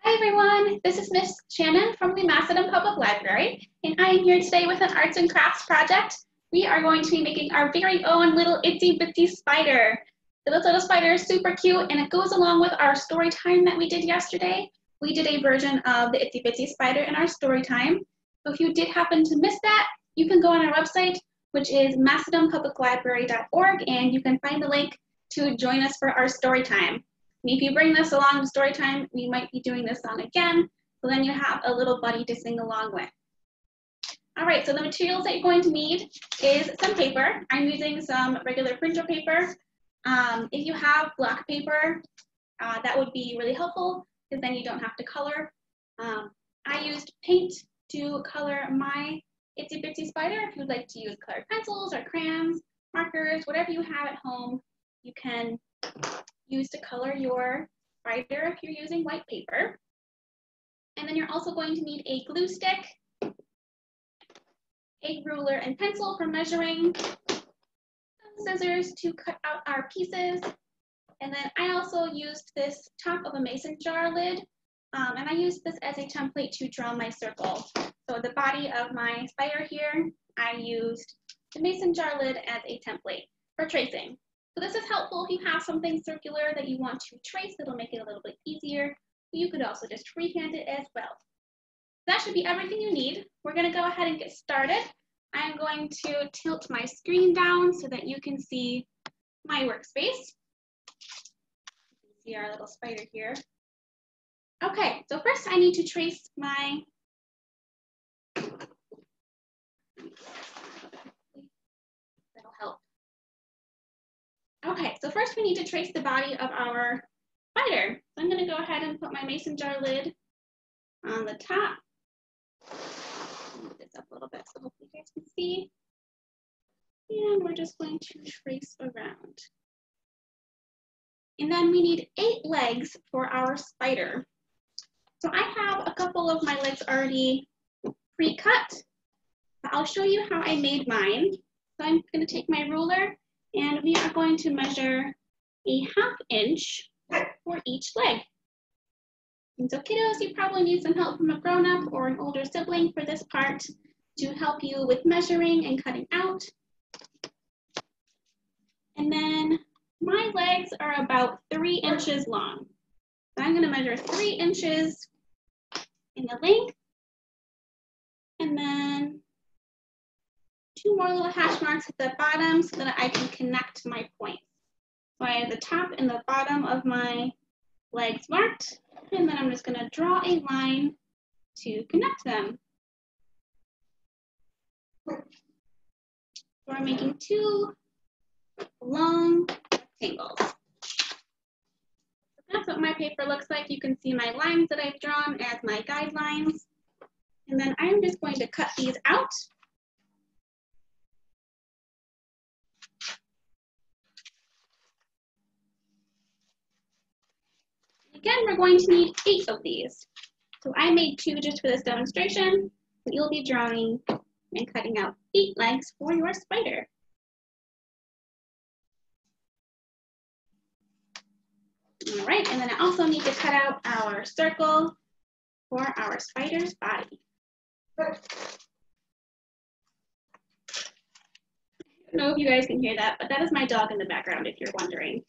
Hi everyone, this is Miss Shannon from the Macedon Public Library, and I am here today with an arts and crafts project. We are going to be making our very own little itsy bitsy spider. This little spider is super cute, and it goes along with our story time that we did yesterday. We did a version of the itsy bitsy spider in our story time. So if you did happen to miss that, you can go on our website, which is macedonpubliclibrary.org, and you can find the link to join us for our story time. And if you bring this along to story time, we might be doing this song again, so then you have a little buddy to sing along with. All right, so the materials that you're going to need is some paper. I'm using some regular printer paper. If you have block paper, that would be really helpful, because then you don't have to color. I used paint to color my itsy bitsy spider. If you'd like to use colored pencils or crayons, markers, whatever you have at home, you can use to color your spider if you're using white paper. And then you're also going to need a glue stick, a ruler and pencil for measuring, some scissors to cut out our pieces, and then I also used this top of a mason jar lid, and I used this as a template to draw my circle. So the body of my spider here, I used the mason jar lid as a template for tracing. So this is helpful if you have something circular that you want to trace. It'll make it a little bit easier. You could also just freehand it as well. That should be everything you need. We're going to go ahead and get started. I'm going to tilt my screen down so that you can see my workspace. You can see our little spider here. Okay, so first I need to trace my that'll help. Okay, so first we need to trace the body of our spider. So I'm going to go ahead and put my mason jar lid on the top. Move this up a little bit so hopefully you guys can see. And we're just going to trace around. And then we need 8 legs for our spider. So I have a couple of my legs already pre-cut. I'll show you how I made mine. So I'm going to take my ruler, and we are going to measure a 1/2 inch for each leg. And so kiddos, you probably need some help from a grown-up or an older sibling for this part to help you with measuring and cutting out. And then my legs are about 3 inches long. So I'm going to measure 3 inches in the length, and then 2 more little hash marks at the bottom so that I can connect my points. So I have the top and the bottom of my legs marked, and then I'm just going to draw a line to connect them. So we're making 2 long rectangles. That's what my paper looks like. You can see my lines that I've drawn as my guidelines. And then I'm just going to cut these out. Again, we're going to need 8 of these. So I made 2 just for this demonstration, but you'll be drawing and cutting out 8 legs for your spider. All right, and then I also need to cut out our circle for our spider's body. I don't know if you guys can hear that, but that is my dog in the background if you're wondering.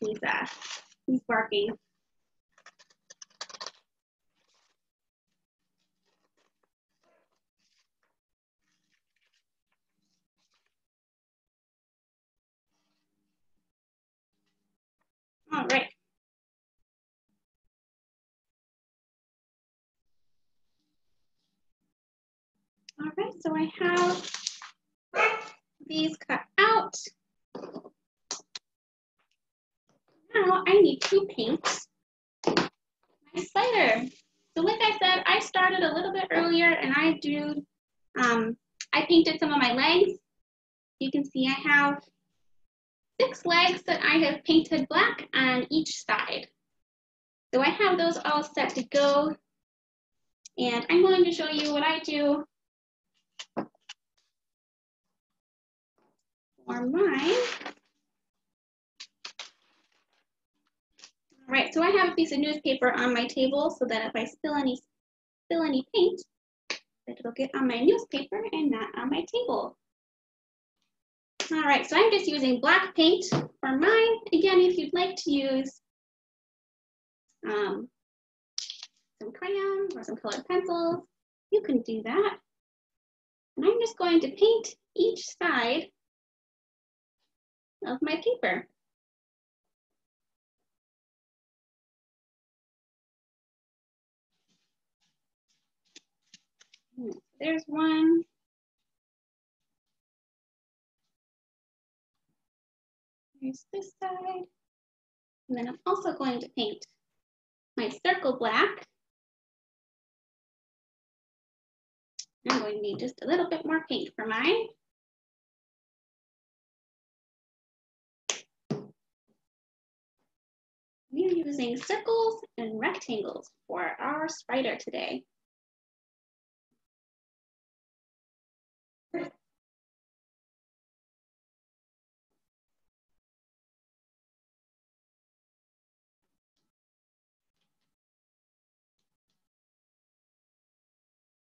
He's barking. All right. All right, so I have these cut out. Now I need to paint my spider. So like I said, I started a little bit earlier, and I painted some of my legs. You can see I have 6 legs that I have painted black on each side. So I have those all set to go, and I'm going to show you what I do for mine. All right, so I have a piece of newspaper on my table so that if I spill any paint, it'll get on my newspaper and not on my table. All right, so I'm just using black paint for mine. Again, if you'd like to use some crayons or some colored pencils, you can do that. And I'm just going to paint each side of my paper. There's one. Here's this side. And then I'm also going to paint my circle black. I'm going to need just a little bit more paint for mine. We are using circles and rectangles for our spider today.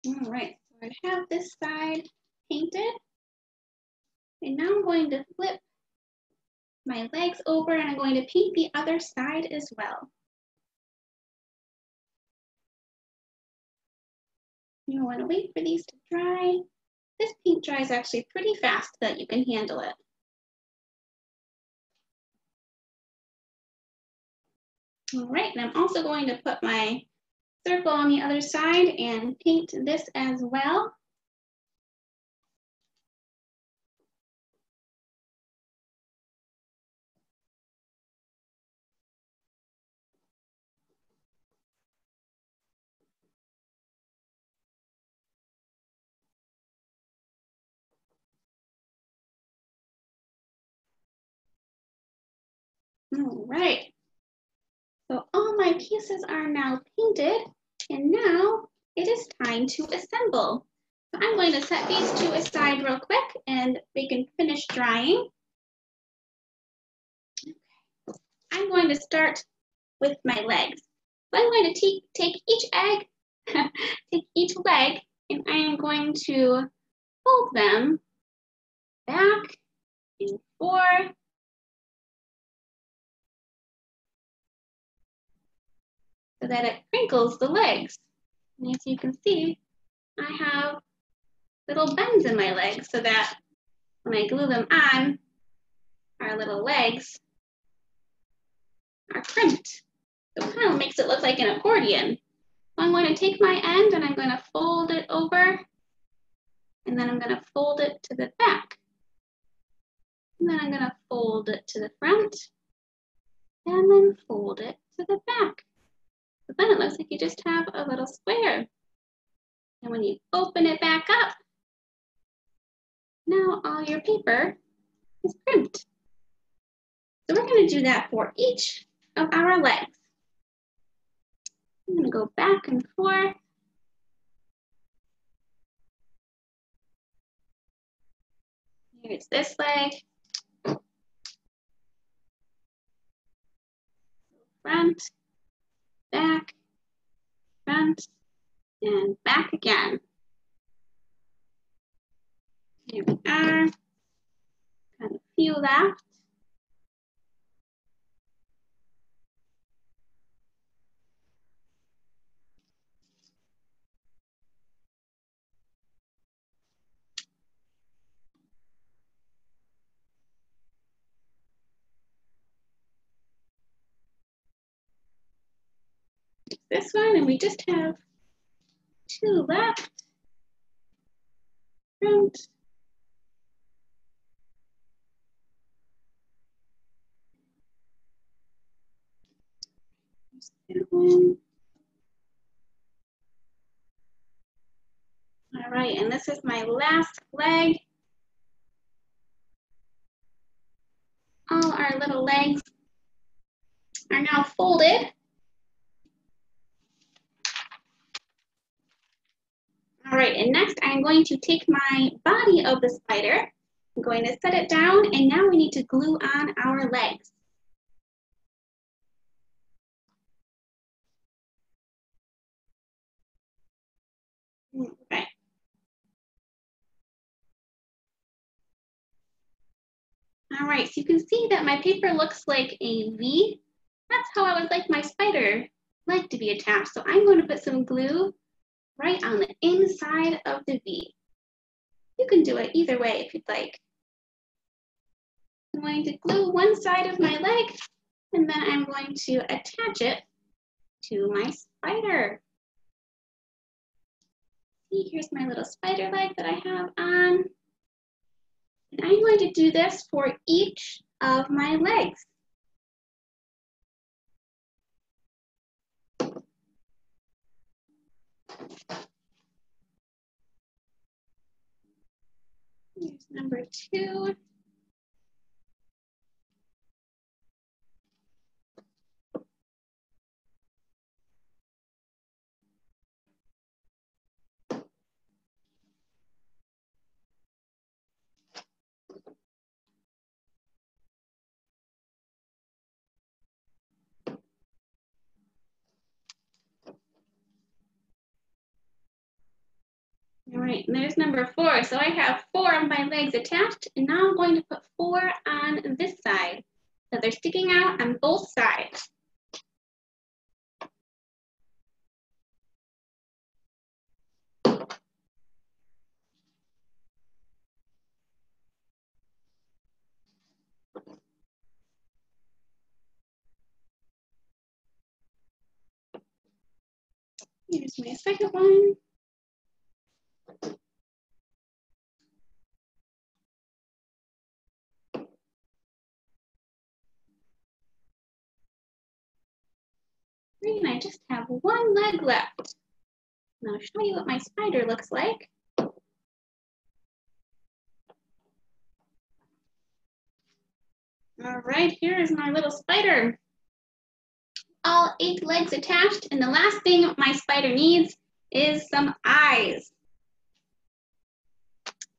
All right, so I have this side painted. And now I'm going to flip my legs over and I'm going to paint the other side as well. You want to wait for these to dry. This paint dries actually pretty fast so that you can handle it. All right, and I'm also going to put my circle on the other side and paint this as well. All right, so all my pieces are now painted, and now it is time to assemble. So I'm going to set these two aside real quick and they can finish drying. I'm going to start with my legs. So I'm going to take each egg, take each leg, and I am going to fold them back and forth. So that it crinkles the legs. And as you can see, I have little bends in my legs so that when I glue them on, our little legs are crimped. So it kind of makes it look like an accordion. So I'm going to take my end and I'm going to fold it over, and then I'm going to fold it to the back. And then I'm going to fold it to the front, and then fold it to the back. So then it looks like you just have a little square. And when you open it back up, now all your paper is crimped. So we're going to do that for each of our legs. I'm going to go back and forth. Here's this leg. Front, back, front, and back again. Here we are. Kind of few left. This one, and we just have two left. Front. That one. All right, and this is my last leg. All our little legs are now folded. All right, and next I'm going to take my body of the spider. I'm going to set it down, and now we need to glue on our legs. Okay. All right, so you can see that my paper looks like a V. That's how I would like my spider leg to be attached. So I'm going to put some glue right on the inside of the V. You can do it either way if you'd like. I'm going to glue one side of my leg, and then I'm going to attach it to my spider. See, here's my little spider leg that I have on. And I'm going to do this for each of my legs. Here's number 2. All right, and there's number 4. So I have 4 of my legs attached, and now I'm going to put 4 on this side. So they're sticking out on both sides. Here's my second one. And I just have 1 leg left. And I'll show you what my spider looks like. All right, here is my little spider. All 8 legs attached, and the last thing my spider needs is some eyes.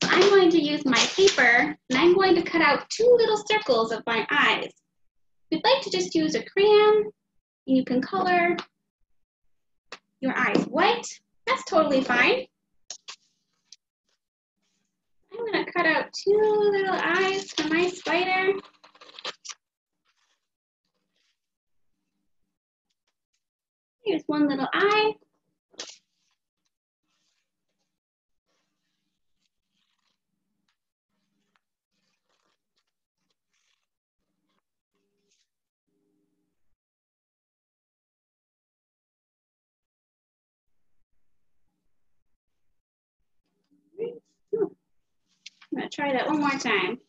I'm going to use my paper, and I'm going to cut out 2 little circles of my eyes. If you'd like to just use a crayon, you can color your eyes white. That's totally fine. I'm going to cut out 2 little eyes for my spider. Here's 1 little eye. I'm going to try that one more time.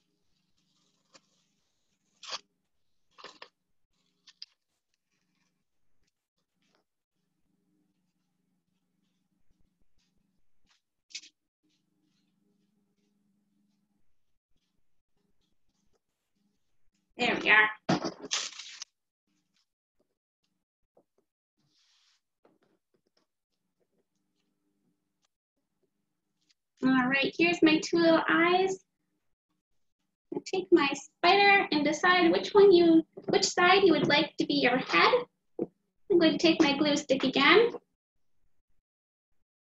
There we are. All right, here's my 2 little eyes. I take my spider and decide which side you would like to be your head. I'm going to take my glue stick again.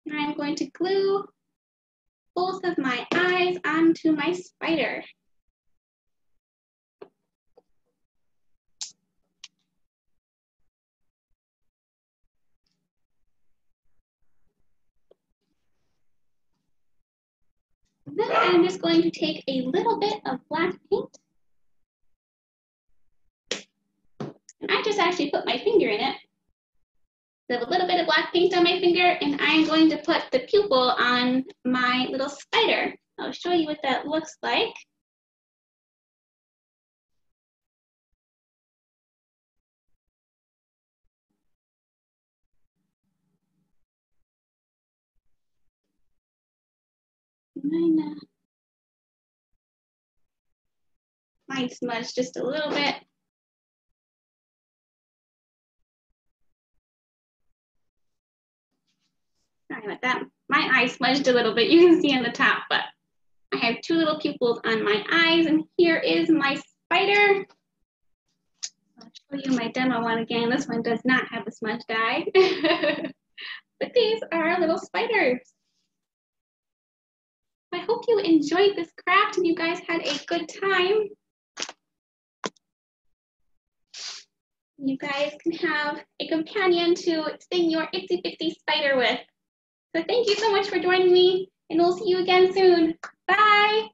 And I'm going to glue both of my eyes onto my spider. Then I'm just going to take a little bit of black paint. And I just actually put my finger in it. So I have a little bit of black paint on my finger, and I'm going to put the pupil on my little spider. I'll show you what that looks like. Mine smudged just a little bit. Sorry about that. My eye smudged a little bit, you can see on the top, but I have 2 little pupils on my eyes, and here is my spider. I'll show you my demo one again. This one does not have a smudged eye. But these are our little spiders. hope you enjoyed this craft and you guys had a good time. You guys can have a companion to sing your Itsy Bitsy Spider with. So thank you so much for joining me, and we'll see you again soon. Bye.